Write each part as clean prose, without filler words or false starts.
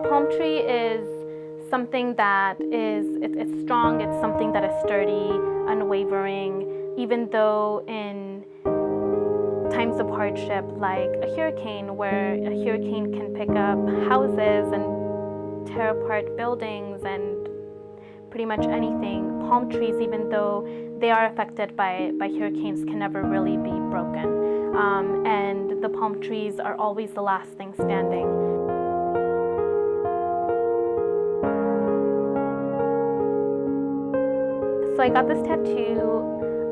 palm tree is something that it's strong, it's something that is sturdy, unwavering, even though in times of hardship like a hurricane, where a hurricane can pick up houses and tear apart buildings and pretty much anything, palm trees, even though they are affected by hurricanes, can never really be broken. And the palm trees are always the last thing standing. So I got this tattoo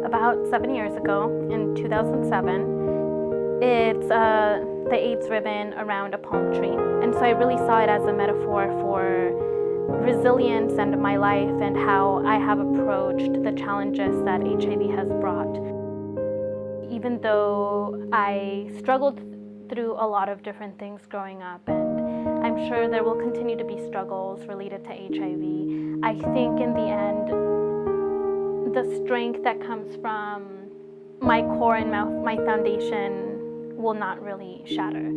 about 7 years ago, in 2007. It's the AIDS ribbon around a palm tree. And so I really saw it as a metaphor for resilience and my life and how I have approached the challenges that HIV has brought. Even though I struggled through a lot of different things growing up, and I'm sure there will continue to be struggles related to HIV, I think in the end, the strength that comes from my core and my foundation will not really shatter.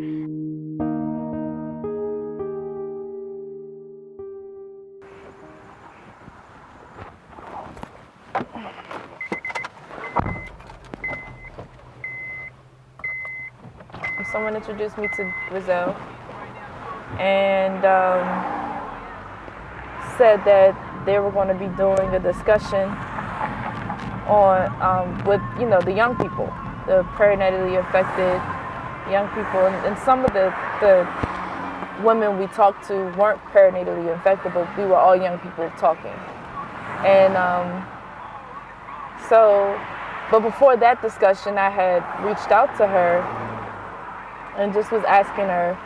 Someone introduced me to Grissel and said that they were going to be doing a discussion on with the young people, the perinatally affected young people, and some of the women we talked to weren't perinatally infected, but we were all young people talking. And but before that discussion, I had reached out to her and just was asking her,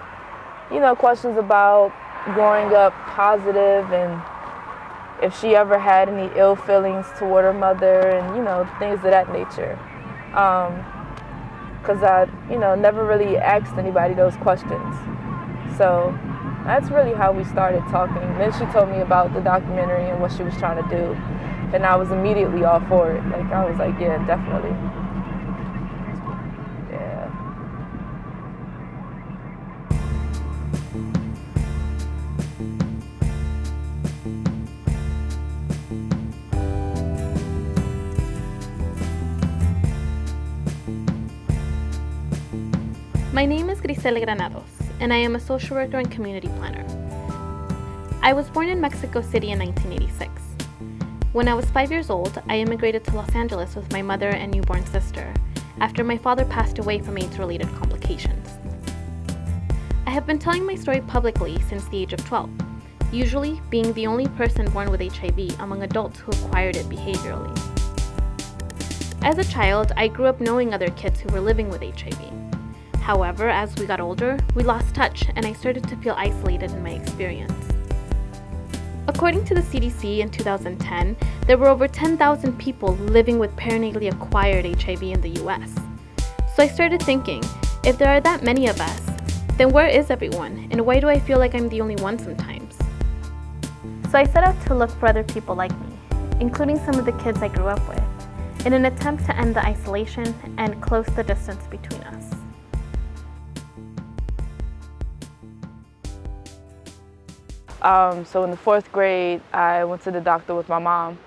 questions about growing up positive and if she ever had any ill feelings toward her mother and, things of that nature. Because I, never really asked anybody those questions. So that's really how we started talking. Then she told me about the documentary and what she was trying to do. And I was immediately all for it. I was like, yeah, definitely. Yeah. My name is Grissel Granados, and I am a social worker and community planner. I was born in Mexico City in 1986. When I was 5 years old, I immigrated to Los Angeles with my mother and newborn sister after my father passed away from AIDS-related complications. I have been telling my story publicly since the age of 12, usually being the only person born with HIV among adults who acquired it behaviorally. As a child, I grew up knowing other kids who were living with HIV. However, as we got older, we lost touch and I started to feel isolated in my experience. According to the CDC in 2010, there were over 10,000 people living with perinatally acquired HIV in the US. So I started thinking, if there are that many of us, then where is everyone and why do I feel like I'm the only one sometimes? So I set out to look for other people like me, including some of the kids I grew up with, in an attempt to end the isolation and close the distance between us. So in the 4th grade, I went to the doctor with my mom,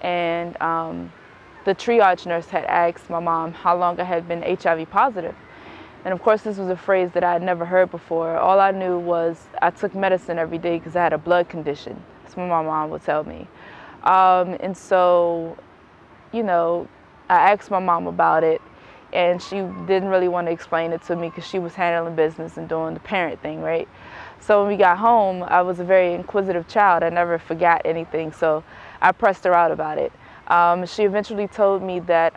and the triage nurse had asked my mom how long I had been HIV positive. And of course, this was a phrase that I had never heard before. All I knew was I took medicine every day because I had a blood condition. That's what my mom would tell me. And so, I asked my mom about it, and she didn't really want to explain it to me because she was handling business and doing the parent thing, right? So when we got home, I was a very inquisitive child. I never forgot anything, so I pressed her out about it. She eventually told me that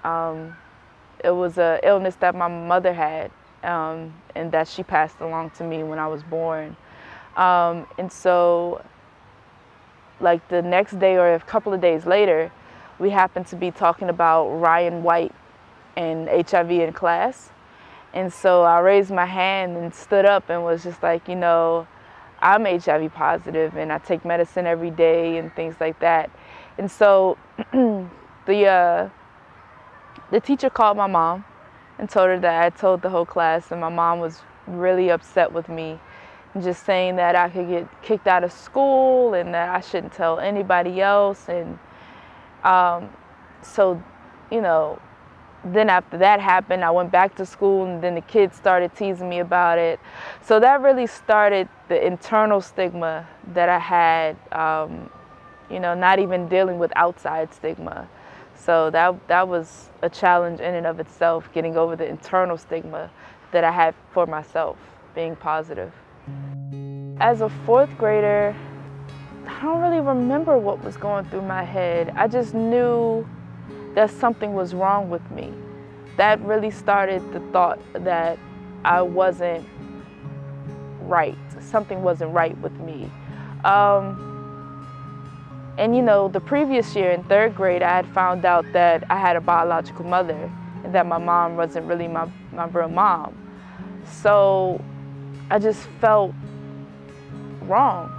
it was an illness that my mother had, and that she passed along to me when I was born. And so, like the next day or a couple of days later, we happened to be talking about Ryan White and HIV in class. And so I raised my hand and stood up and was just like, I'm HIV positive and I take medicine every day and things like that. And so the teacher called my mom and told her that I told the whole class, and my mom was really upset with me just saying that I could get kicked out of school and that I shouldn't tell anybody else. And so, you know, then after that happened, I went back to school, and then the kids started teasing me about it. So that really started the internal stigma that I had, you know, not even dealing with outside stigma. So that was a challenge in and of itself, getting over the internal stigma that I had for myself, being positive. As a fourth grader, I don't really remember what was going through my head. I just knew that something was wrong with me. That really started the thought that I wasn't right. Something wasn't right with me. And you know, the previous year in third grade, I had found out that I had a biological mother and that my mom wasn't really my real mom. So I just felt wrong.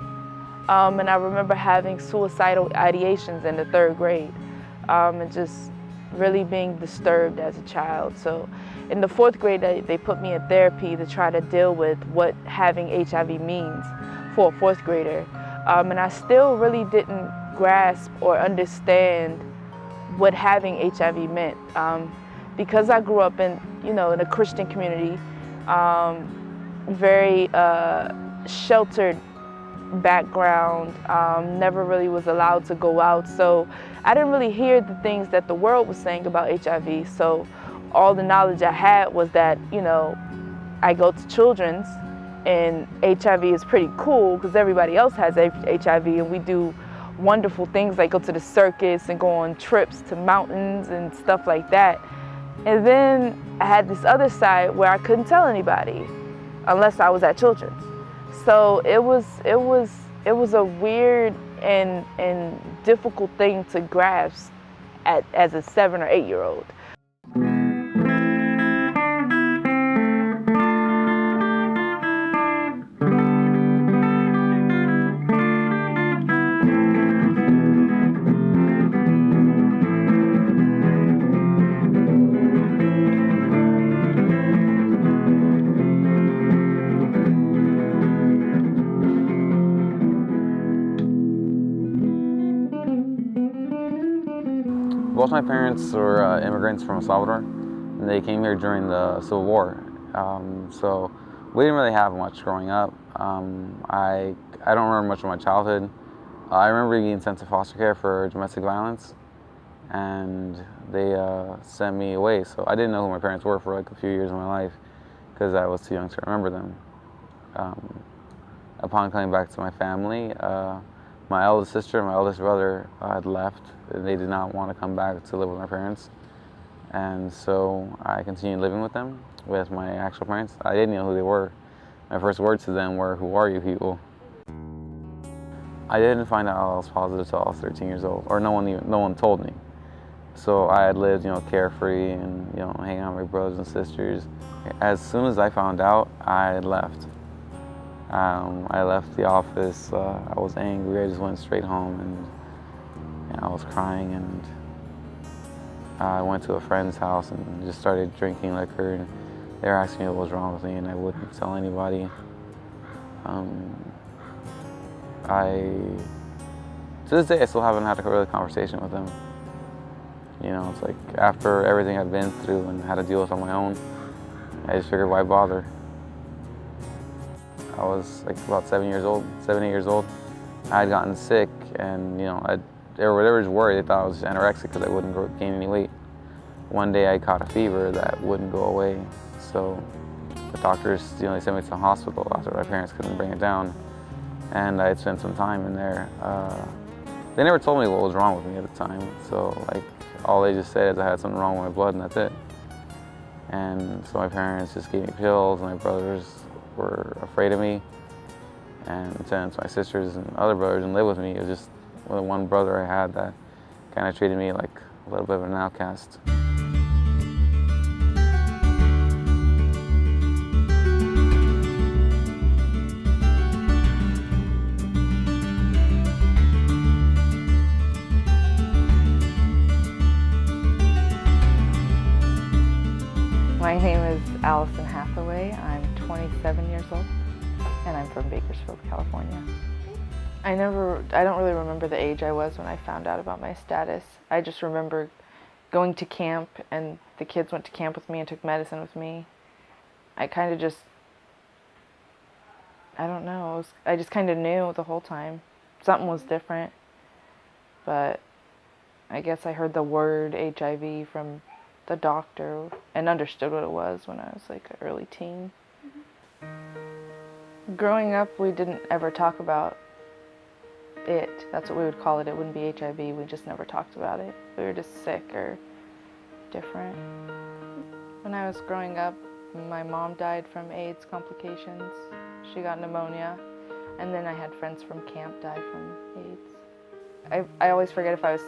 And I remember having suicidal ideations in the third grade, and just really being disturbed as a child. So in the fourth grade, they put me in therapy to try to deal with what having HIV means for a fourth grader. And I still really didn't grasp or understand what having HIV meant. Because I grew up in, you know, in a Christian community, very sheltered background, never really was allowed to go out. So I didn't really hear the things that the world was saying about HIV. So all the knowledge I had was that, you know, I go to children's and HIV is pretty cool because everybody else has HIV, and we do wonderful things like go to the circus and go on trips to mountains and stuff like that. And then I had this other side where I couldn't tell anybody unless I was at children's. So it was a weird and difficult thing to grasp as a 7 or 8 year old. Both my parents were immigrants from El Salvador, and they came here during the Civil War. So we didn't really have much growing up. I don't remember much of my childhood. I remember being sent to foster care for domestic violence, and they sent me away. So I didn't know who my parents were for like a few years of my life because I was too young to remember them. Upon coming back to my family, my eldest sister and my eldest brother had left. They did not want to come back to live with my parents. And so I continued living with them, with my actual parents. I didn't know who they were. My first words to them were, "Who are you people?" I didn't find out I was positive until I was 13 years old, or no one told me. So I had lived, you know, carefree and, you know, hanging out with my brothers and sisters. As soon as I found out, I had left. I left the office. I was angry. I just went straight home, and I was crying, and I went to a friend's house and just started drinking liquor, and they were asking me what was wrong with me, and I wouldn't tell anybody. To this day, I still haven't had a real conversation with them. You know, it's like after everything I've been through and had to deal with on my own, I just figured, why bother? I was like about 7, 8 years old. I had gotten sick, and, you know, they were just worried. They thought I was anorexic because I wouldn't gain any weight. One day I caught a fever that wouldn't go away. So the doctors, you know, they sent me to the hospital after my parents couldn't bring it down. And I had spent some time in there. They never told me what was wrong with me at the time. So like, all they just said is I had something wrong with my blood, and that's it. And so my parents just gave me pills, and my brothers were afraid of me, and sent my sisters and other brothers and lived with me. It was just the one brother I had that kind of treated me like a little bit of an outcast. My name is Allison Hathaway. I'm 27 years old, and I'm from Bakersfield, California. I don't really remember the age I was when I found out about my status. I just remember going to camp, and the kids went to camp with me and took medicine with me. I kind of just, I don't know, I just kind of knew the whole time. Something was different, but I guess I heard the word HIV from the doctor and understood what it was when I was like an early teen. Growing up, we didn't ever talk about it. That's what we would call it. It wouldn't be HIV. We just never talked about it. We were just sick or different. When I was growing up, my mom died from AIDS complications. She got pneumonia, and then I had friends from camp die from AIDS. I always forget if I was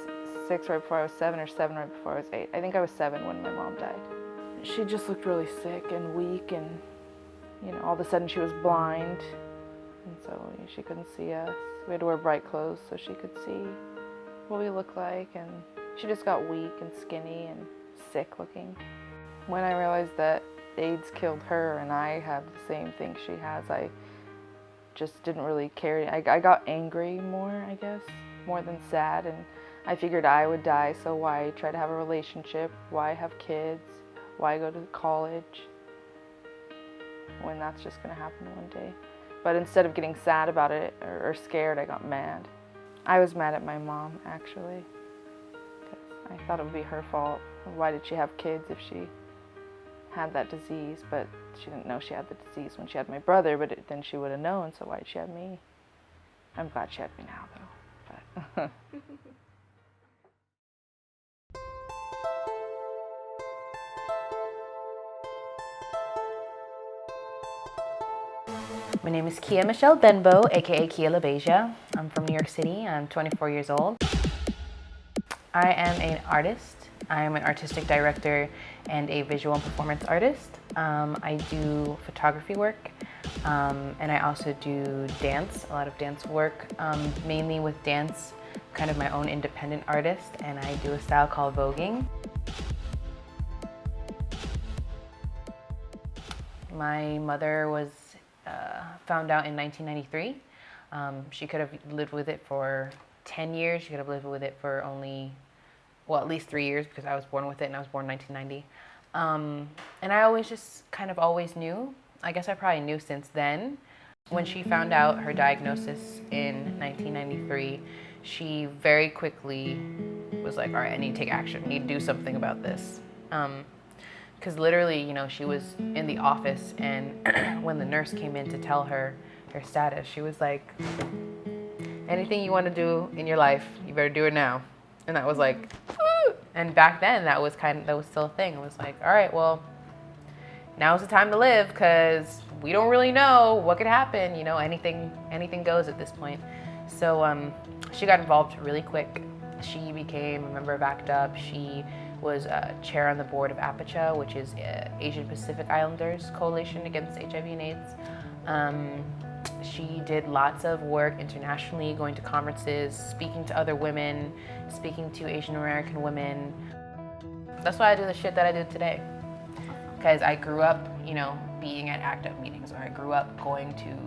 6 right before I was 7 or 7 right before I was 8. I think I was 7 when my mom died. She just looked really sick and weak, and all of a sudden she was blind, and so she couldn't see us. We had to wear bright clothes so she could see what we looked like, and she just got weak and skinny and sick looking. When I realized that AIDS killed her and I have the same thing she has, I just didn't really care. I got angry more, I guess, more than sad, and I figured I would die, so why try to have a relationship? Why have kids? Why go to college when that's just going to happen one day? But instead of getting sad about it or scared, I got mad. I was mad at my mom, actually, because I thought it would be her fault. Why did she have kids if she had that disease? But she didn't know she had the disease when she had my brother, but then she would have known, so why did she have me? I'm glad she had me now, though. But My name is Kia Michelle Benbow, aka Kia LaBeija. I'm from New York City. I'm 24 years old. I am an artist. I am an artistic director and a visual and performance artist. I do photography work, and I also do dance, a lot of dance work, mainly with dance, kind of my own independent artist, and I do a style called voguing. My mother was found out in 1993. She could have lived with it for 10 years. She could have lived with it for only, at least 3 years, because I was born with it and I was born in 1990. And I always just kind of always knew. I guess I probably knew since then. When she found out her diagnosis in 1993, she very quickly was like, all right, I need to take action. I need to do something about this. Because literally, she was in the office, and when the nurse came in to tell her her status, she was like, anything you want to do in your life, you better do it now. And that was like, woo! And back then, that was still a thing. It was like, all right, well, now's the time to live, because we don't really know what could happen. Anything goes at this point. So she got involved really quick. She became a member of ACT UP. She was chair on the board of APACHA, which is Asian Pacific Islanders Coalition Against HIV and AIDS. She did lots of work internationally, going to conferences, speaking to other women, speaking to Asian American women. That's why I do the shit that I do today. Because I grew up, being at ACT UP meetings, or I grew up going to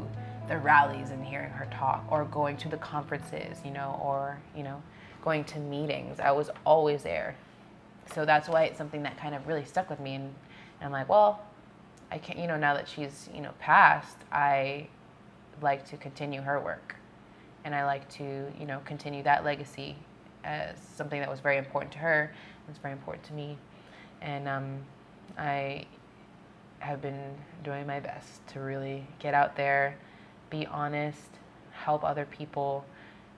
the rallies and hearing her talk, or going to the conferences, or going to meetings. I was always there. So that's why it's something that kind of really stuck with me. And I'm like, well, I can't, now that she's, passed, I like to continue her work. And I like to, continue that legacy as something that was very important to her. It's very important to me. And I have been doing my best to really get out there, be honest, help other people,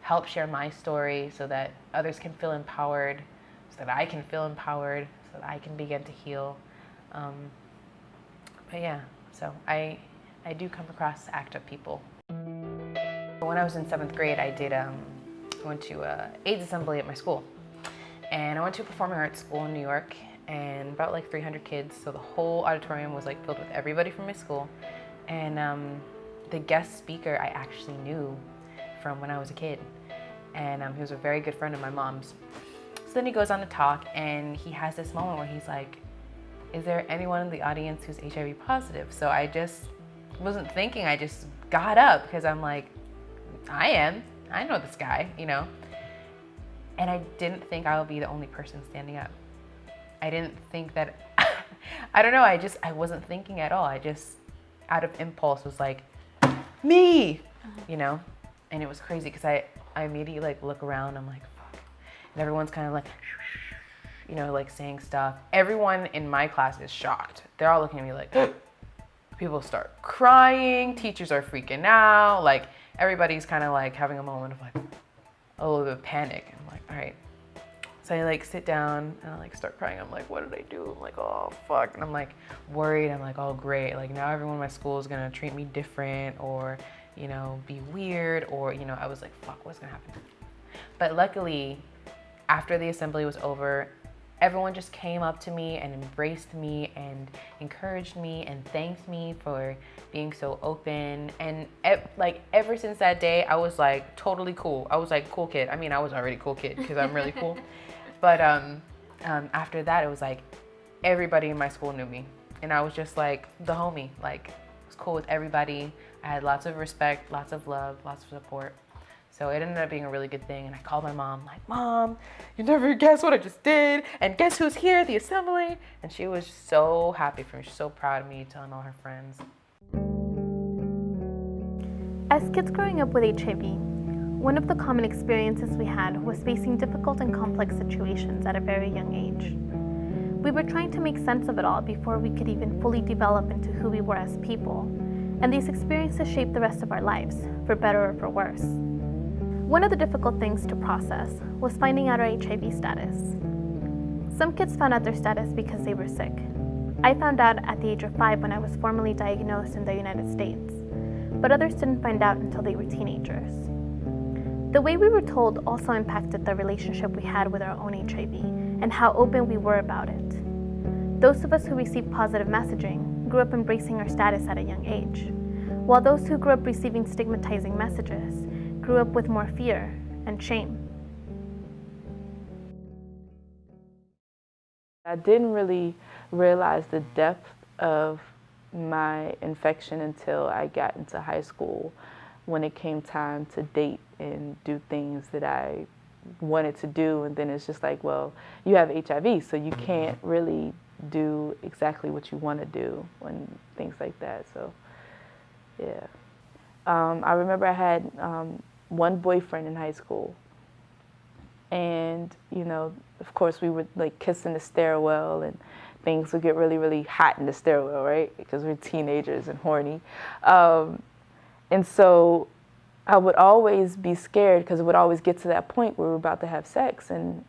help share my story so that others can feel empowered, so that I can feel empowered, so that I can begin to heal. But yeah, so I do come across ACT UP people. When I was in 7th grade, I went to AIDS assembly at my school. And I went to a performing arts school in New York, and about like 300 kids, so the whole auditorium was like filled with everybody from my school. And the guest speaker I actually knew from when I was a kid. And he was a very good friend of my mom's. So then he goes on to talk, and he has this moment where he's like, is there anyone in the audience who's HIV positive? So I just wasn't thinking, I just got up because I'm like, I know this guy, you know? And I didn't think I would be the only person standing up. I didn't think that, I don't know, I wasn't thinking at all. I just, out of impulse, was like, me, you know? And it was crazy because I immediately like look around, I'm like, fuck. And everyone's kind of like, you know, like saying stuff. Everyone in my class is shocked. They're all looking at me like, people start crying, teachers are freaking out. Like everybody's kind of like having a moment of like a little bit of panic. I'm like, all right. So I like sit down and I like start crying. I'm like, what did I do? I'm like, oh fuck. And I'm like worried. I'm like, oh great. Like now everyone in my school is gonna treat me different or, you know, be weird or, you know, I was like, fuck, what's gonna happen? But luckily, after the assembly was over, everyone just came up to me and embraced me and encouraged me and thanked me for being so open. And like ever since that day, I was like totally cool. I was like cool kid. I mean, I was already cool kid because I'm really cool. But after that, it was like everybody in my school knew me. And I was just like the homie. Like I was cool with everybody. I had lots of respect, lots of love, lots of support. So it ended up being a really good thing. And I called my mom, like, Mom, you never guess what I just did. And guess who's here at the assembly? And she was so happy for me. She's so proud of me, telling all her friends. As kids growing up with HIV, one of the common experiences we had was facing difficult and complex situations at a very young age. We were trying to make sense of it all before we could even fully develop into who we were as people. And these experiences shaped the rest of our lives, for better or for worse. One of the difficult things to process was finding out our HIV status. Some kids found out their status because they were sick. I found out at the age of 5 when I was formally diagnosed in the United States, but others didn't find out until they were teenagers. The way we were told also impacted the relationship we had with our own HIV and how open we were about it. Those of us who received positive messaging grew up embracing our status at a young age, while those who grew up receiving stigmatizing messages grew up with more fear and shame. I didn't really realize the depth of my infection until I got into high school, when it came time to date and do things that I wanted to do. And then it's just like, well, you have HIV, so you can't really do exactly what you want to do and things like that. So, yeah. I remember I had one boyfriend in high school, and you know, of course we would like kiss in the stairwell and things would get really, really hot in the stairwell, right? Because we're teenagers and horny. And so I would always be scared because it would always get to that point where we were about to have sex, and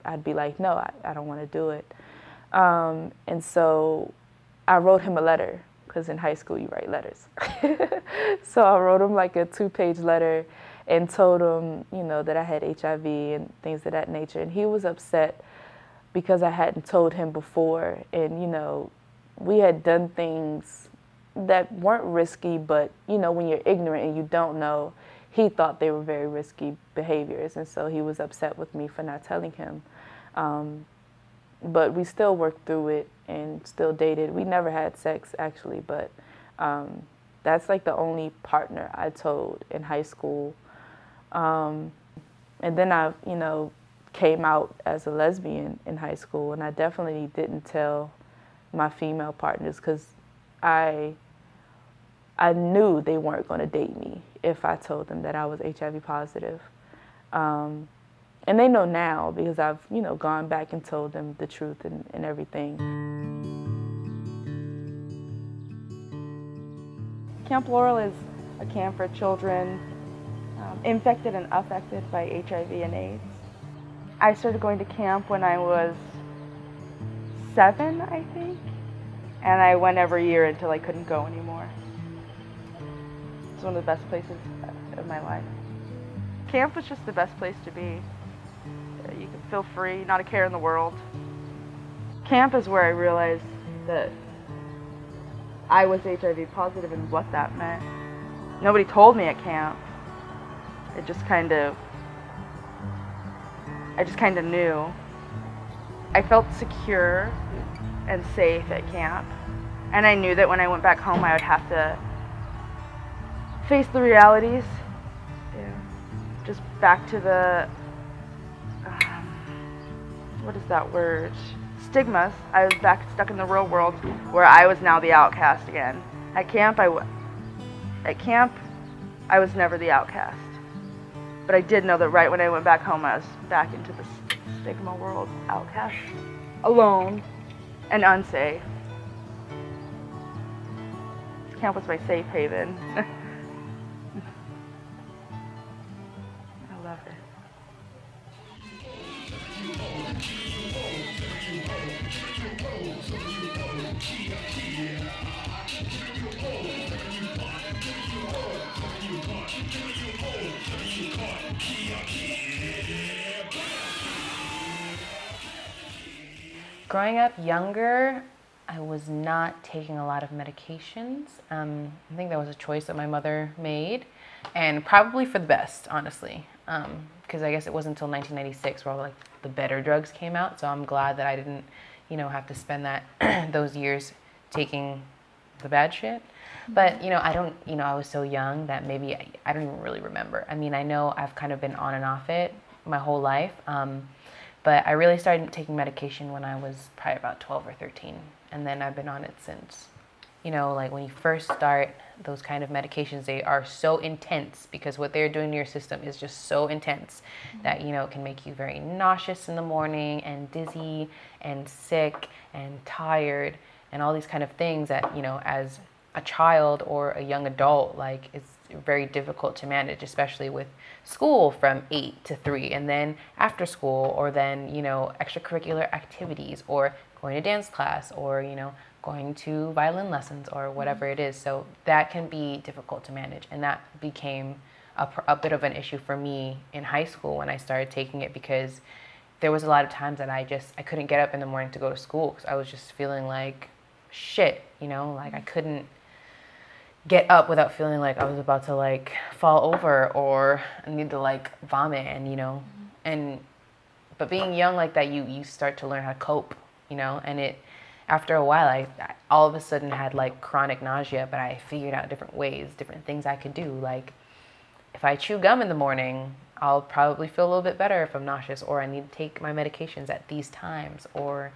I'd be like, no, I don't want to do it. And so I wrote him a letter, because in high school you write letters. So I wrote him like a 2-page letter and told him, you know, that I had HIV and things of that nature. And he was upset because I hadn't told him before. And, you know, we had done things that weren't risky, but, you know, when you're ignorant and you don't know, he thought they were very risky behaviors. And so he was upset with me for not telling him. But we still worked through it and still dated. We never had sex, actually, but that's like the only partner I told in high school. And then I, you know, came out as a lesbian in high school, and I definitely didn't tell my female partners because I knew they weren't going to date me if I told them that I was HIV positive. And they know now because I've, you know, gone back and told them the truth and everything. Camp Laurel is a camp for children infected and affected by HIV and AIDS. I started going to camp when I was 7, I think, and I went every year until I couldn't go anymore. It's one of the best places of my life. Camp was just the best place to be. You can feel free, not a care in the world. Camp is where I realized that I was HIV positive and what that meant. Nobody told me at camp. I just kind of knew. I felt secure and safe at camp. And I knew that when I went back home, I would have to face the realities. Yeah. Just back to the, what is that word? Stigmas. I was back stuck in the real world where I was now the outcast again. At camp, I was never the outcast. But I did know that right when I went back home, I was back into the stigma world, outcast, alone, and unsafe. Camp was my safe haven. I loved it. Growing up younger, I was not taking a lot of medications. I think that was a choice that my mother made, and probably for the best, honestly. Because I guess it wasn't until 1996 where all like the better drugs came out. So I'm glad that I didn't, have to spend those years taking the bad shit. But I was so young that maybe I don't even really remember. I mean, I know I've kind of been on and off it my whole life. But I really started taking medication when I was probably about 12 or 13. And then I've been on it since. Like when you first start those kind of medications, they are so intense because what they're doing to your system is just so intense that, it can make you very nauseous in the morning and dizzy and sick and tired and all these kind of things that, as a child or a young adult, like it's very difficult to manage, especially with school from 8 to 3 and then after school or then, extracurricular activities or going to dance class or, going to violin lessons or whatever it is. So that can be difficult to manage. And that became a bit of an issue for me in high school when I started taking it because there was a lot of times that I couldn't get up in the morning to go to school because I was just feeling like shit, like I couldn't get up without feeling like I was about to like fall over or I need to like vomit and but being young like that you start to learn how to cope, and it after a while I all of a sudden had like chronic nausea, but I figured out different things I could do. Like if I chew gum in the morning, I'll probably feel a little bit better if I'm nauseous, or I need to take my medications at these times, or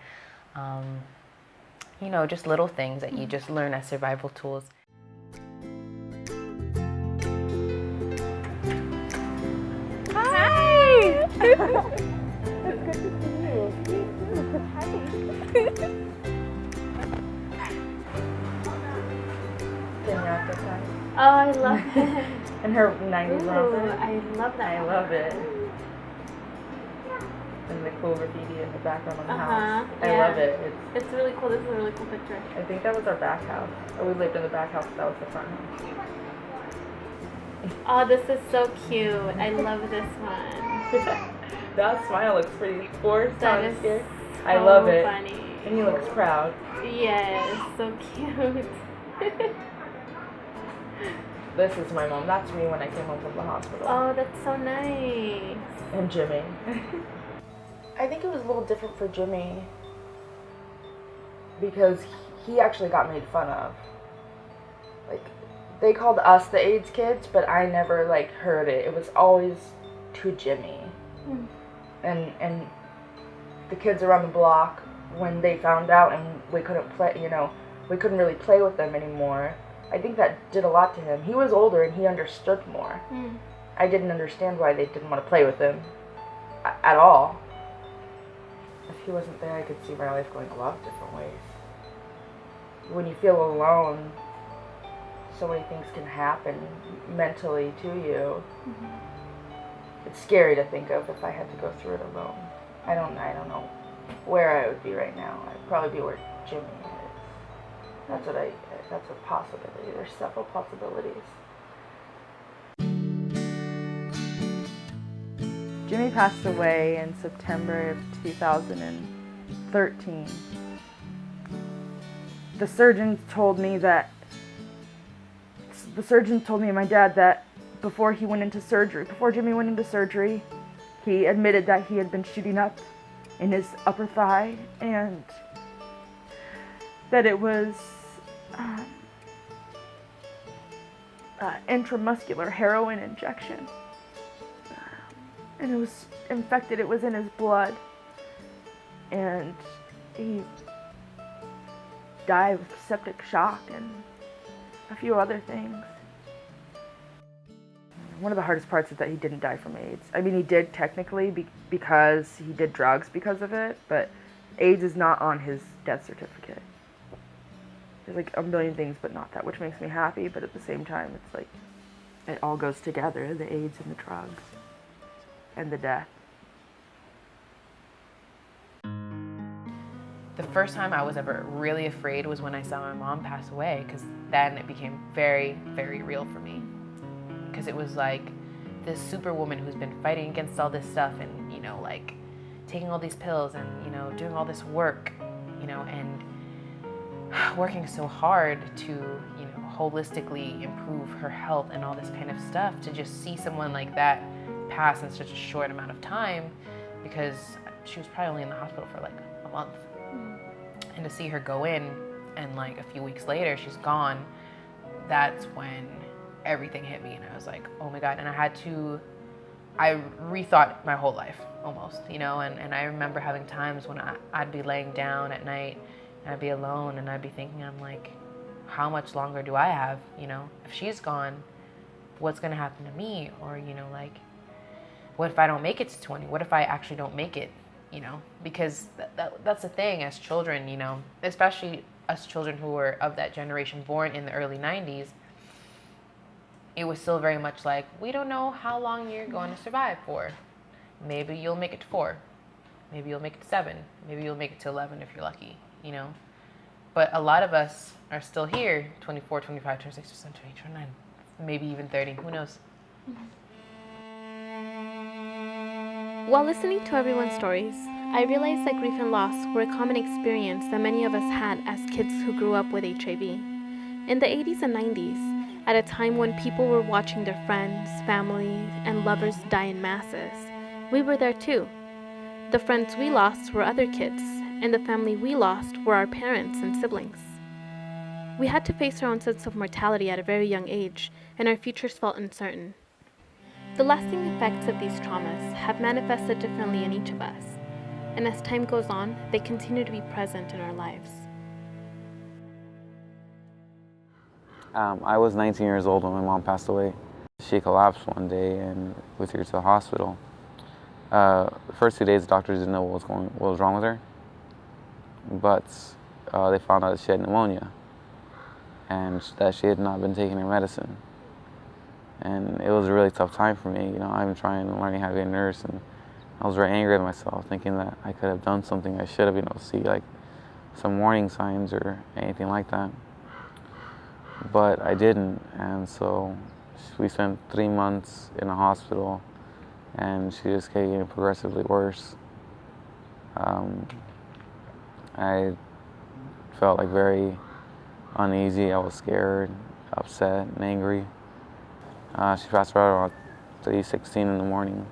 just little things that you just learn as survival tools. Hi! It's good to see you. Hi. Oh, I love it. And her 90s Ooh, outfit. I love that. I love it. And the cool graffiti in the background of the house. I love it. It's really cool. This is a really cool picture. I think that was our back house. Or we lived in the back house. That was the front house. Oh, this is so cute. I love this one. That smile looks pretty forced. That is scared. so I love it. funny. And he looks proud. Yes, so cute. This is my mom. That's me when I came home from the hospital. Oh, that's so nice. And Jimmy. I think it was a little different for Jimmy because he actually got made fun of. Like, they called us the AIDS kids, but I never, like, heard it. It was always to Jimmy. Mm. And the kids around the block, when they found out and we couldn't play, we couldn't really play with them anymore, I think that did a lot to him. He was older and he understood more. Mm. I didn't understand why they didn't want to play with him at all. If he wasn't there, I could see my life going a lot of different ways. When you feel alone, so many things can happen mentally to you. Mm-hmm. It's scary to think of if I had to go through it alone. I don't know where I would be right now. I'd probably be where Jimmy is. That's a possibility. There's several possibilities. Jimmy passed away in September of 2013. The surgeon told me and my dad that before Jimmy went into surgery, he admitted that he had been shooting up in his upper thigh and that it was intramuscular heroin injection. And it was infected, it was in his blood. And he died with septic shock and a few other things. One of the hardest parts is that he didn't die from AIDS. I mean, he did technically because he did drugs because of it, but AIDS is not on his death certificate. There's like a million things, but not that, which makes me happy, but at the same time, it's like, it all goes together, the AIDS and the drugs and the death. The first time I was ever really afraid was when I saw my mom pass away, because then it became very, very real for me. Because it was like this superwoman who's been fighting against all this stuff and, you know, like taking all these pills and, you know, doing all this work, you know, and working so hard to, you know, holistically improve her health and all this kind of stuff. To just see someone like that pass in such a short amount of time, because she was probably only in the hospital for like a month. And to see her go in and like a few weeks later she's gone, that's when everything hit me and I was like, oh my God. And I rethought my whole life almost, you know, and I remember having times when I'd be laying down at night and I'd be alone and I'd be thinking, I'm like, how much longer do I have? You know, if she's gone, what's gonna happen to me? Or, you know, like, what if I don't make it to 20? What if I actually don't make it? You know, because that's the thing as children, you know, especially us children who were of that generation born in the early 90s, it was still very much like, we don't know how long you're going to survive for. Maybe you'll make it to 4. Maybe you'll make it to 7. Maybe you'll make it to 11 if you're lucky, you know. But a lot of us are still here, 24, 25, 26, 28, 29, maybe even 30, who knows. While listening to everyone's stories, I realized that grief and loss were a common experience that many of us had as kids who grew up with HIV. In the 80s and 90s, at a time when people were watching their friends, family, and lovers die in masses, we were there too. The friends we lost were other kids, and the family we lost were our parents and siblings. We had to face our own sense of mortality at a very young age, and our futures felt uncertain. The lasting effects of these traumas have manifested differently in each of us, and as time goes on, they continue to be present in our lives. I was 19 years old when my mom passed away. She collapsed one day and we took her to the hospital. The first 2 days, the doctors didn't know what was wrong with her, but they found out that she had pneumonia and that she had not been taking her medicine. And it was a really tough time for me. You know, I'm trying and learning how to be a nurse, and I was very angry at myself, thinking that I could have done something. I should have been able to see like some warning signs or anything like that. But I didn't, and so we spent 3 months in a hospital, and she just kept getting progressively worse. I felt like very uneasy. I was scared, upset, and angry. She passed away around 3:16 in the morning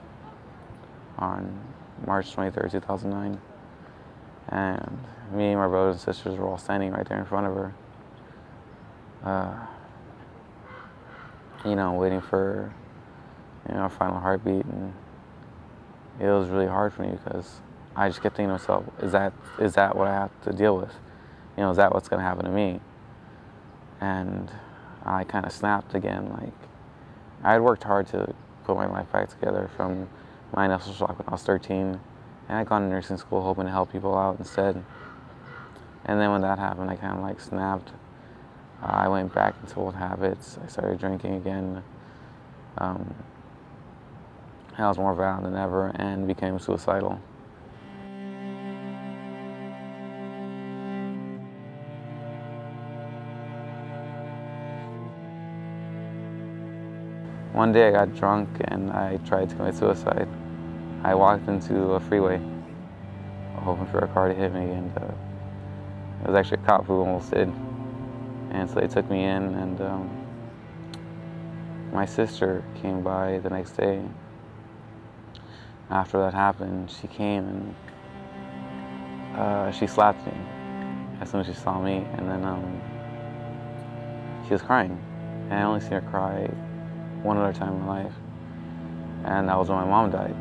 on March 23rd, 2009. And me and my brothers and sisters were all standing right there in front of her. You know, waiting for, you know, a final heartbeat. And it was really hard for me because I just kept thinking to myself, is that what I have to deal with? You know, is that what's gonna happen to me? And I kind of snapped again. Like, I had worked hard to put my life back together from my initial shock when I was 13, and I'd gone to nursing school hoping to help people out instead. And then when that happened, I kind of like snapped. I went back into old habits. I started drinking again. I was more violent than ever and became suicidal. One day I got drunk and I tried to commit suicide. I walked into a freeway hoping for a car to hit me, and it was actually a cop who almost did. And so they took me in, and my sister came by the next day. After that happened, she came and she slapped me as soon as she saw me, and then she was crying. And I only seen her cry one other time in my life. And that was when my mom died.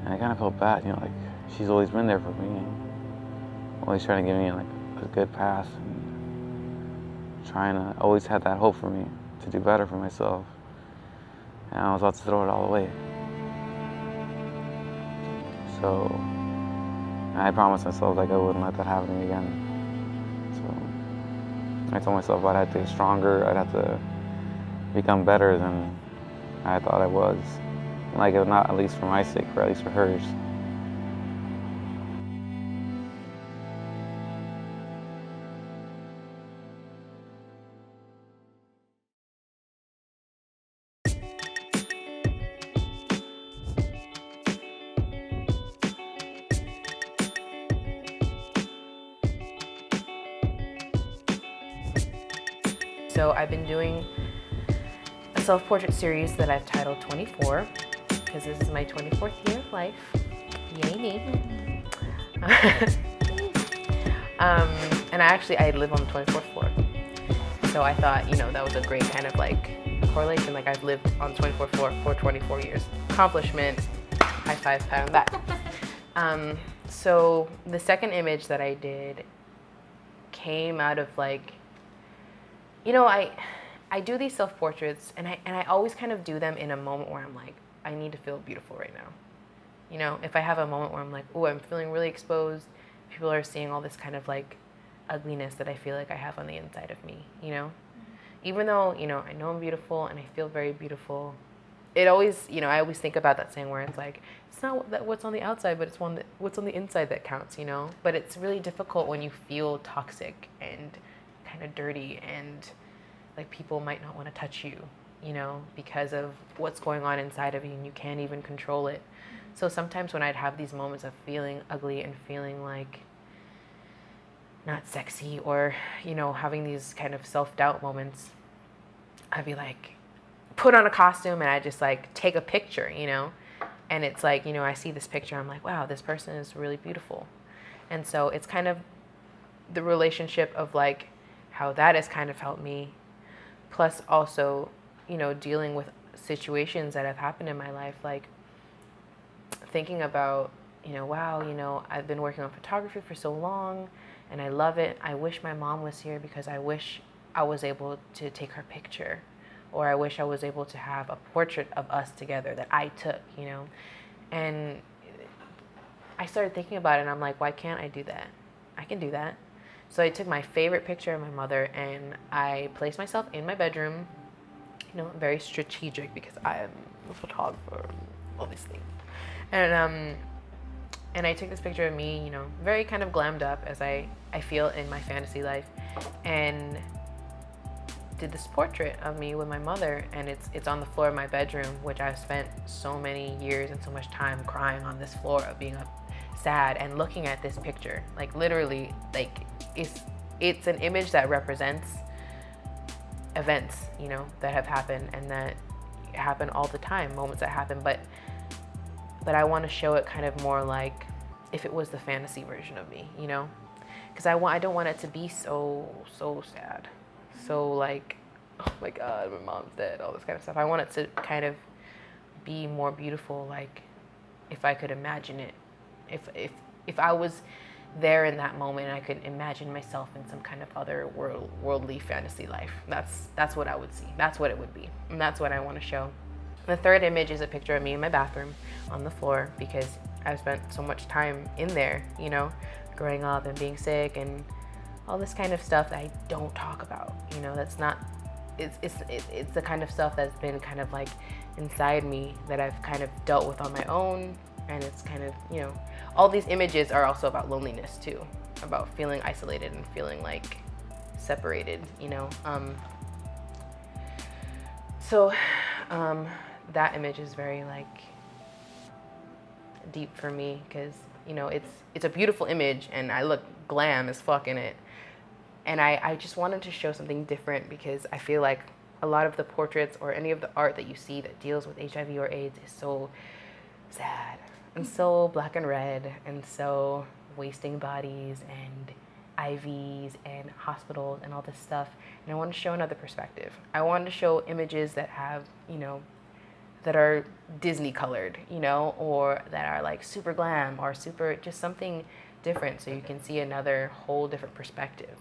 And I kind of felt bad, you know, like she's always been there for me, and always trying to give me like a good path, and trying to always have that hope for me to do better for myself. And I was about to throw it all away. So I promised myself like I wouldn't let that happen to me again. So I told myself I'd have to get stronger, I'd have to become better than I thought I was. Like, if not at least for my sake, or at least for hers. So I've been doing a self-portrait series that I've titled 24, because this is my 24th year of life. Yay me. And I live on the 24th floor. So I thought, you know, that was a great kind of like correlation. Like, I've lived on the 24th floor for 24 years. Accomplishment, high five, pat on the back. So the second image that I did came out of like, you know, I do these self-portraits, and I always kind of do them in a moment where I'm like, I need to feel beautiful right now. You know, if I have a moment where I'm like, oh, I'm feeling really exposed, people are seeing all this kind of like ugliness that I feel like I have on the inside of me, you know? Even though, you know, I know I'm beautiful and I feel very beautiful, it always, you know, I always think about that saying where it's like, it's not what's on the outside, but it's what's on the inside that counts, you know? But it's really difficult when you feel toxic and kind of dirty, and like people might not want to touch you, you know, because of what's going on inside of you, and you can't even control it. So sometimes when I'd have these moments of feeling ugly and feeling like not sexy, or, you know, having these kind of self-doubt moments, I'd be like, put on a costume and I just like take a picture, you know, and it's like, you know, I see this picture, I'm like, wow, this person is really beautiful. And so it's kind of the relationship of like how that has kind of helped me, plus also, you know, dealing with situations that have happened in my life, like thinking about, you know, wow, you know, I've been working on photography for so long and I love it. I wish my mom was here because I wish I was able to take her picture, or I wish I was able to have a portrait of us together that I took, you know. And I started thinking about it, and I'm like, why can't I do that? I can do that. So I took my favorite picture of my mother and I placed myself in my bedroom, you know, very strategic because I am a photographer, obviously. And I took this picture of me, you know, very kind of glammed up as I feel in my fantasy life, and did this portrait of me with my mother, and it's on the floor of my bedroom, which I've spent so many years and so much time crying on this floor of being sad and looking at this picture. Like literally, like it's an image that represents events, you know, that have happened and that happen all the time, moments that happen, but I want to show it kind of more like if it was the fantasy version of me, you know, because I don't want it to be so sad, so like, oh my God, my mom's dead, all this kind of stuff. I want it to kind of be more beautiful, like if I could imagine it, if I was there in that moment and I could imagine myself in some kind of other worldly fantasy life. That's what I would see. That's what it would be, and that's what I want to show. The third image is a picture of me in my bathroom on the floor, because I've spent so much time in there, you know, growing up and being sick and all this kind of stuff that I don't talk about, you know. That's not, it's the kind of stuff that's been kind of like inside me that I've kind of dealt with on my own. And it's kind of, you know, all these images are also about loneliness too, about feeling isolated and feeling like separated, you know. That image is very like deep for me, because, you know, it's a beautiful image and I look glam as fuck in it. And I just wanted to show something different, because I feel like a lot of the portraits or any of the art that you see that deals with HIV or AIDS is so sad and so black and red and so wasting bodies, and IVs and hospitals and all this stuff, and I wanted to show another perspective. I wanted to show images that have, that are Disney colored, or that are like super glam or super, just something different, so you can see another whole different perspective.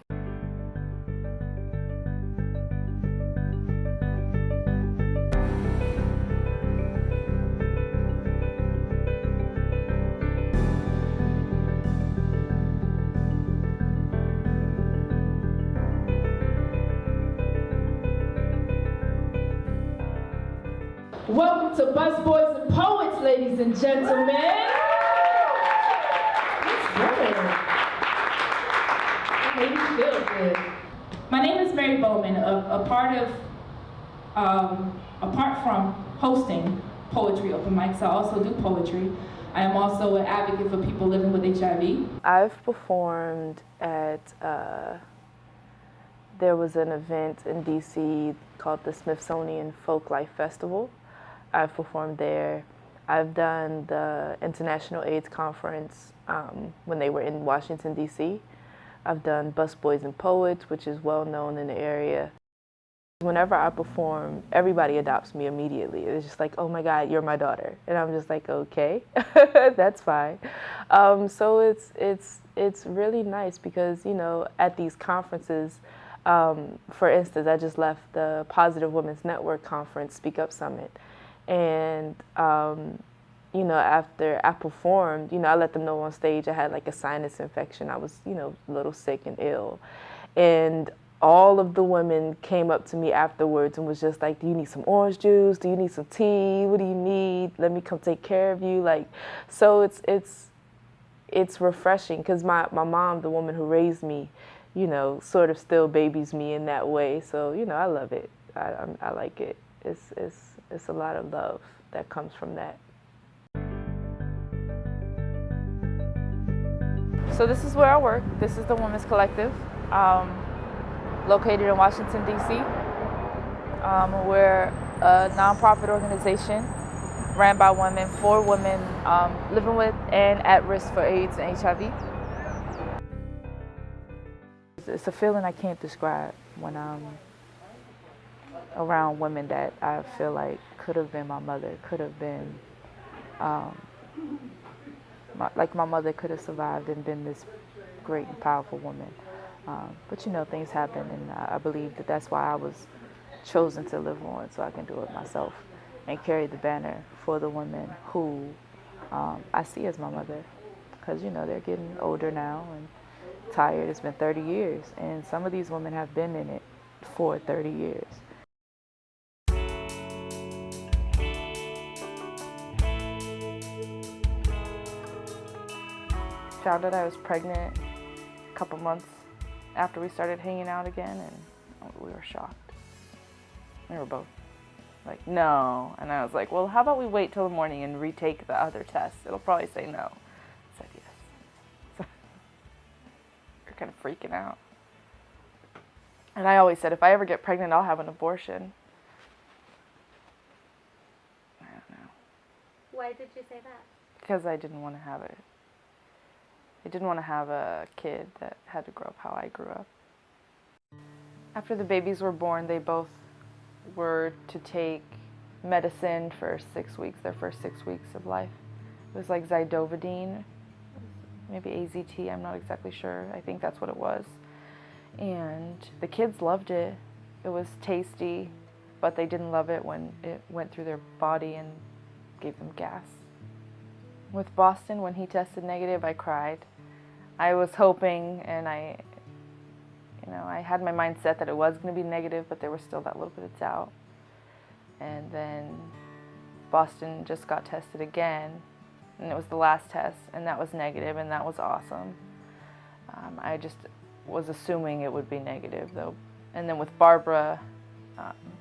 Welcome to Busboys and Poets, ladies and gentlemen. That's good. That made me feel good. My name is Mary Bowman. Apart from hosting poetry open mics, I also do poetry. I am also an advocate for people living with HIV. I've performed at, there was an event in DC called the Smithsonian Folklife Festival. I've performed there. I've done the International AIDS Conference when they were in Washington, D.C. I've done Busboys and Poets, which is well known in the area. Whenever I perform, everybody adopts me immediately. It's just like, oh my God, you're my daughter. And I'm just like, okay, that's fine. So it's really nice because, at these conferences, for instance, I just left the Positive Women's Network Conference, Speak Up Summit. And, after I performed, I let them know on stage I had like a sinus infection. I was, a little sick and ill. And all of the women came up to me afterwards and was just like, do you need some orange juice? Do you need some tea? What do you need? Let me come take care of you. Like, so it's refreshing because my mom, the woman who raised me, sort of still babies me in that way. So, I love it. I like it. It's a lot of love that comes from that. So this is where I work. This is the Women's Collective, located in Washington, D.C. We're a nonprofit organization ran by women, for women living with and at risk for AIDS and HIV. It's a feeling I can't describe when I'm around women that I feel like could have been my mother, could have been, my mother could have survived and been this great and powerful woman. But things happen, and I believe that that's why I was chosen to live on, so I can do it myself and carry the banner for the women who I see as my mother. Because, they're getting older now and tired. It's been 30 years, and some of these women have been in it for 30 years. Found out I was pregnant a couple months after we started hanging out again, and we were shocked. We were both like, no. And I was like, well, how about we wait till the morning and retake the other test? It'll probably say no. I said yes. So we're kind of freaking out. And I always said, if I ever get pregnant, I'll have an abortion. I don't know. Why did you say that? Because I didn't want to have it. I didn't want to have a kid that had to grow up how I grew up. After the babies were born, they both were to take medicine for 6 weeks, their first 6 weeks of life. It was like Zidovudine, maybe AZT, I'm not exactly sure. I think that's what it was. And the kids loved it. It was tasty, but they didn't love it when it went through their body and gave them gas. With Boston, when he tested negative, I cried. I was hoping, and I had my mind set that it was going to be negative, but there was still that little bit of doubt. And then Boston just got tested again, and it was the last test, and that was negative, and that was awesome. I just was assuming it would be negative, though. And then with Barbara,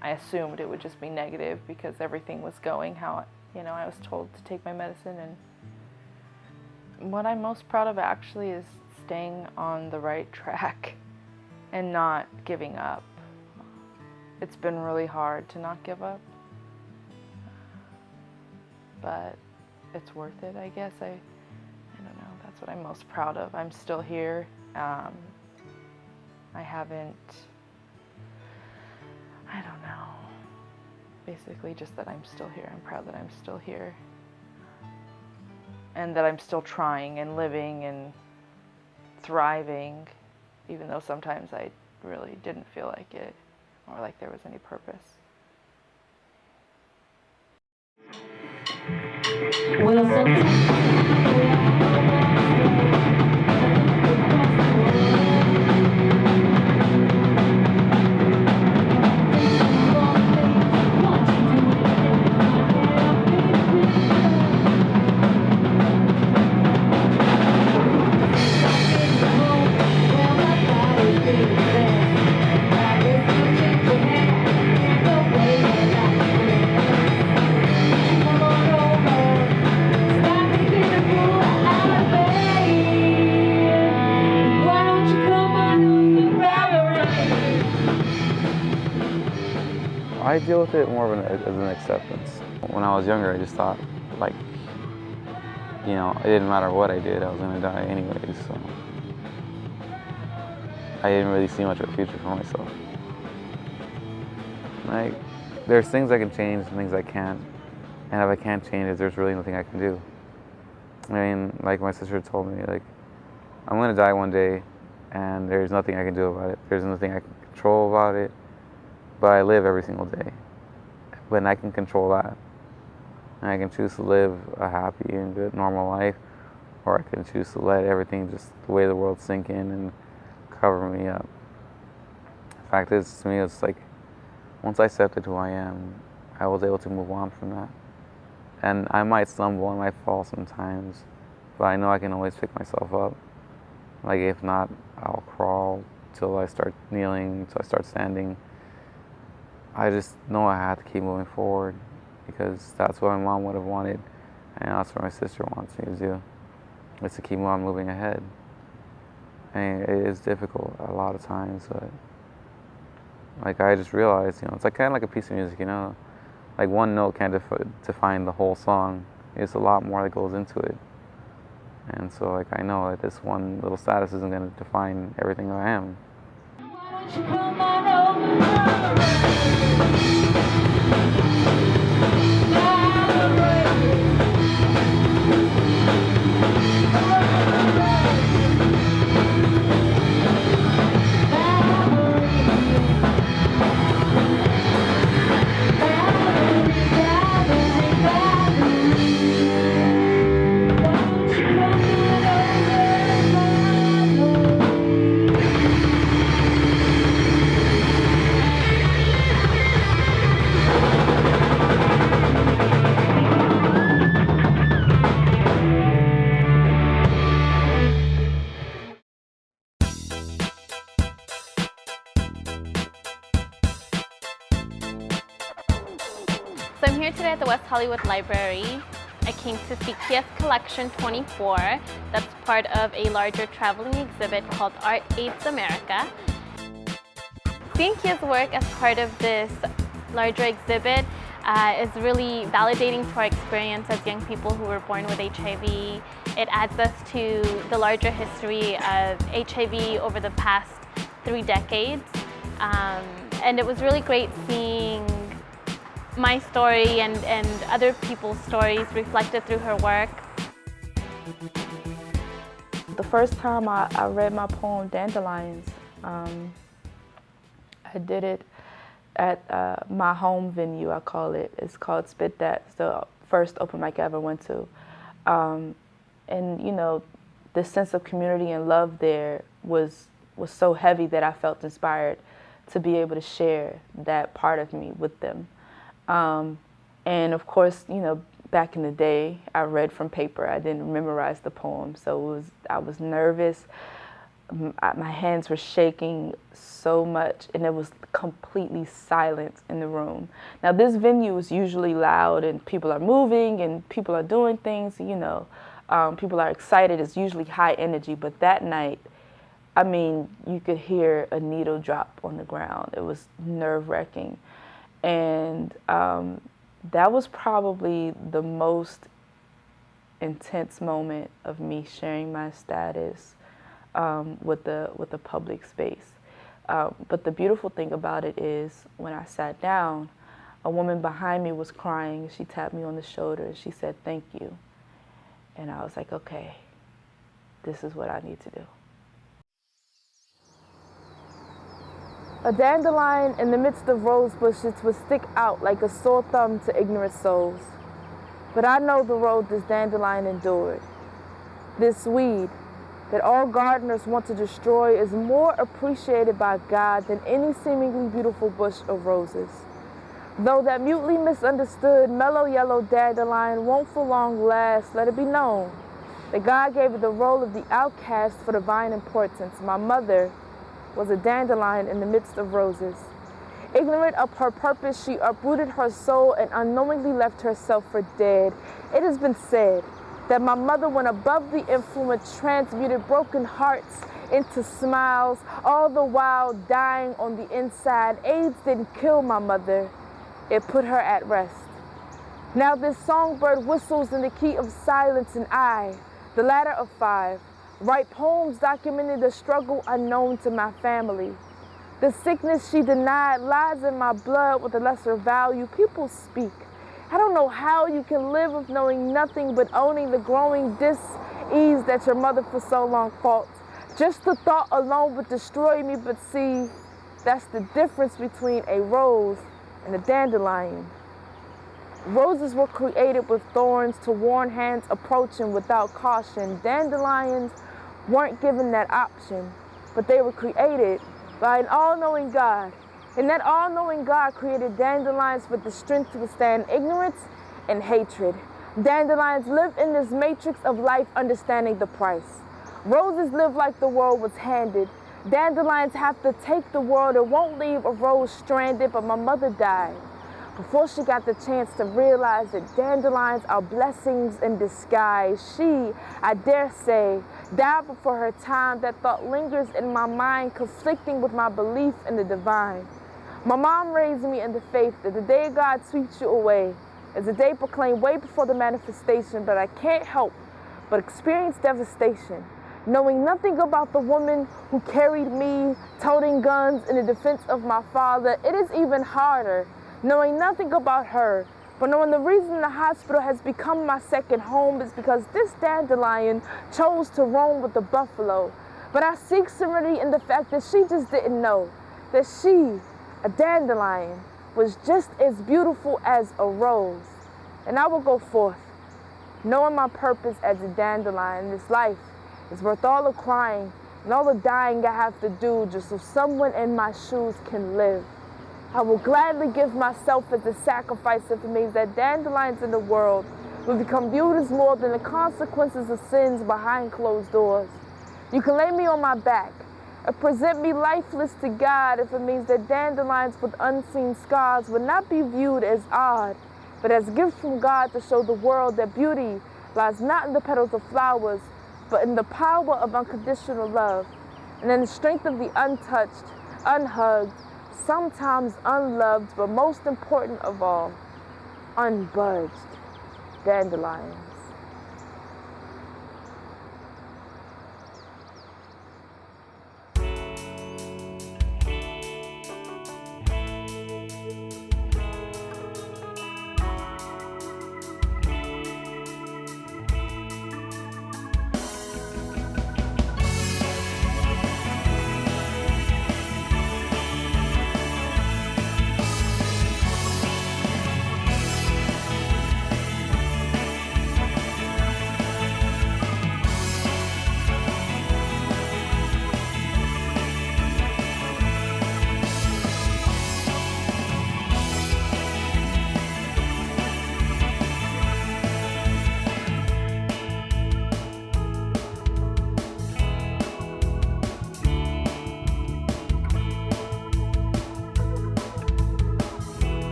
I assumed it would just be negative because everything was going how, I was told to take my medicine. And what I'm most proud of actually is staying on the right track and not giving up. It's been really hard to not give up, but it's worth it, I guess. I don't know, that's what I'm most proud of. I'm still here. I haven't, I don't know, basically just that I'm still here. I'm proud that I'm still here and that I'm still trying and living and thriving, even though sometimes I really didn't feel like it or like there was any purpose. Well, I deal with it more of as an acceptance. When I was younger, I just thought, like, you know, it didn't matter what I did, I was gonna die anyways, so I didn't really see much of a future for myself. Like, there's things I can change and things I can't, and if I can't change it, there's really nothing I can do. I mean, like my sister told me, like, I'm gonna die one day, and there's nothing I can do about it. There's nothing I can control about it. But I live every single day. When I can control that. And I can choose to live a happy and good normal life, or I can choose to let everything just the way the world sink in and cover me up. The fact is, to me, it's like, once I accepted who I am, I was able to move on from that. And I might stumble, I might fall sometimes, but I know I can always pick myself up. Like, if not, I'll crawl till I start kneeling, till I start standing. I just know I have to keep moving forward because that's what my mom would have wanted, and that's what my sister wants me to do, is to keep on moving ahead. And it is difficult a lot of times, but like I just realized, you know, it's like kind of like a piece of music, you know, like one note can't define the whole song. It's a lot more that goes into it. And so like I know that this one little status isn't going to define everything I am. So I'm here today at the West Hollywood Library. I came to see Kia's Collection 24. That's part of a larger traveling exhibit called Art Aids America. Seeing Kia's work as part of this larger exhibit is really validating to our experience as young people who were born with HIV. It adds us to the larger history of HIV over the past 3 decades. And it was really great seeing my story and other people's stories reflected through her work. The first time I read my poem, Dandelions, I did it at my home venue, I call it. It's called Spit That. It's the first open mic I ever went to. And you know, the sense of community and love there was so heavy that I felt inspired to be able to share that part of me with them. And of course, you know, back in the day, I read from paper. I didn't memorize the poem, so I was nervous. My hands were shaking so much, and it was completely silent in the room. Now, this venue is usually loud, and people are moving, and people are doing things, you know. People are excited. It's usually high energy, but that night, I mean, you could hear a needle drop on the ground. It was nerve-wracking. And that was probably the most intense moment of me sharing my status with the public space. But the beautiful thing about it is when I sat down, a woman behind me was crying. She tapped me on the shoulder and she said, "Thank you." And I was like, okay, this is what I need to do. A dandelion in the midst of rose bushes would stick out like a sore thumb to ignorant souls. But I know the road this dandelion endured. This weed that all gardeners want to destroy is more appreciated by God than any seemingly beautiful bush of roses. Though that mutely misunderstood mellow yellow dandelion won't for long last, let it be known that God gave it the role of the outcast for divine importance. My mother was a dandelion in the midst of roses. Ignorant of her purpose, she uprooted her soul and unknowingly left herself for dead. It has been said that my mother went above the influence, transmuted broken hearts into smiles, all the while dying on the inside. AIDS didn't kill my mother, it put her at rest. Now this songbird whistles in the key of silence, and I, the latter of 5, write poems documenting the struggle unknown to my family. The sickness she denied lies in my blood with a lesser value. People speak. I don't know how you can live with knowing nothing but owning the growing dis-ease that your mother for so long fought. Just the thought alone would destroy me, but see, that's the difference between a rose and a dandelion. Roses were created with thorns to warn hands approaching without caution. Dandelions weren't given that option, but they were created by an all-knowing God. And that all-knowing God created dandelions with the strength to withstand ignorance and hatred. Dandelions live in this matrix of life, understanding the price. Roses live like the world was handed. Dandelions have to take the world and won't leave a rose stranded, but my mother died before she got the chance to realize that dandelions are blessings in disguise. She, I dare say, died before her time. That thought lingers in my mind, conflicting with my belief in the divine. My mom raised me in the faith that the day God sweeps you away is a day proclaimed way before the manifestation, but I can't help but experience devastation, knowing nothing about the woman who carried me, toting guns in the defense of my father. It is even harder knowing nothing about her, but knowing the reason the hospital has become my second home is because this dandelion chose to roam with the buffalo. But I seek serenity in the fact that she just didn't know that she, a dandelion, was just as beautiful as a rose. And I will go forth, knowing my purpose as a dandelion. This life is worth all the crying and all the dying I have to do just so someone in my shoes can live. I will gladly give myself as a sacrifice if it means that dandelions in the world will become viewed as more than the consequences of sins behind closed doors. You can lay me on my back and present me lifeless to God if it means that dandelions with unseen scars would not be viewed as odd, but as gifts from God to show the world that beauty lies not in the petals of flowers, but in the power of unconditional love, and in the strength of the untouched, unhugged, sometimes unloved, but most important of all, unbudged dandelion.